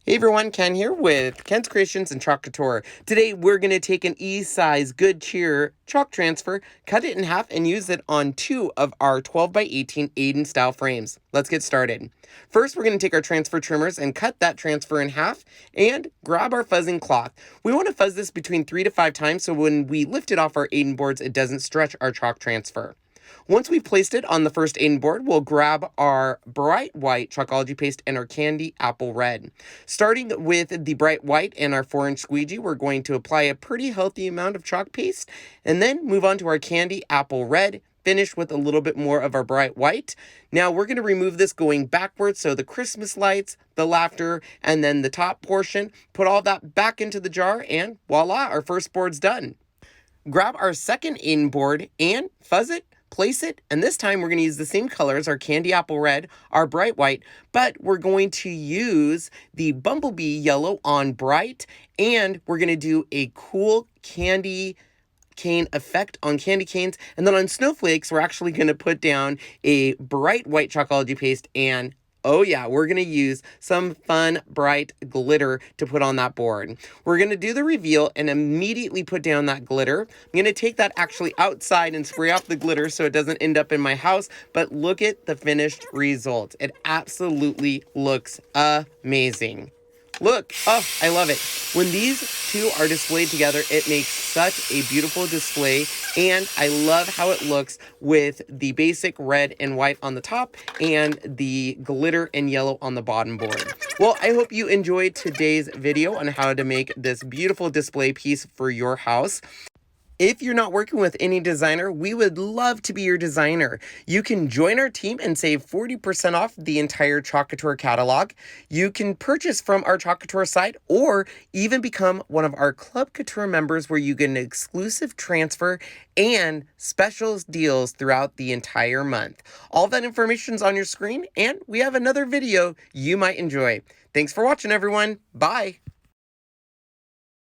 Hey everyone, Ken here with Ken's Creations and Chalk Couture. Today we're going to take an E-size Good Cheer chalk transfer, cut it in half, and use it on two of our 12 by 18 Aiden style frames. Let's get started. First, we're going to take our transfer trimmers and cut that transfer in half and grab our fuzzing cloth. We want to fuzz this between 3 to 5 times so when we lift it off our Aiden boards, it doesn't stretch our chalk transfer. Once we've placed it on the first Aiden board, we'll grab our bright white Chalkology Paste and our candy apple red. Starting with the bright white and our 4-inch squeegee, we're going to apply a pretty healthy amount of chalk paste and then move on to our candy apple red, finish with a little bit more of our bright white. Now we're going to remove this going backwards, so the Christmas lights, the laughter, and then the top portion. Put all that back into the jar and voila, our first board's done. Grab our second Aiden board and fuzz it, place it, and this time we're going to use the same colors, our candy apple red, our bright white, but we're going to use the bumblebee yellow on bright, and we're going to do a cool candy cane effect on candy canes, and then on snowflakes, we're actually going to put down a bright white Chalkology Paste and oh yeah, we're going to use some fun, bright glitter to put on that board. We're going to do the reveal and immediately put down that glitter. I'm going to take that actually outside and spray off the glitter so it doesn't end up in my house, but look at the finished result. It absolutely looks amazing. Look, oh, I love it. When these two are displayed together, it makes such a beautiful display, and I love how it looks with the basic red and white on the top and the glitter and yellow on the bottom board. Well, I hope you enjoyed today's video on how to make this beautiful display piece for your house. If you're not working with any designer, we would love to be your designer. You can join our team and save 40% off the entire Chalk Couture catalog. You can purchase from our Chalk Couture site or even become one of our Club Couture members where you get an exclusive transfer and special deals throughout the entire month. All that information is on your screen, and we have another video you might enjoy. Thanks for watching, everyone. Bye.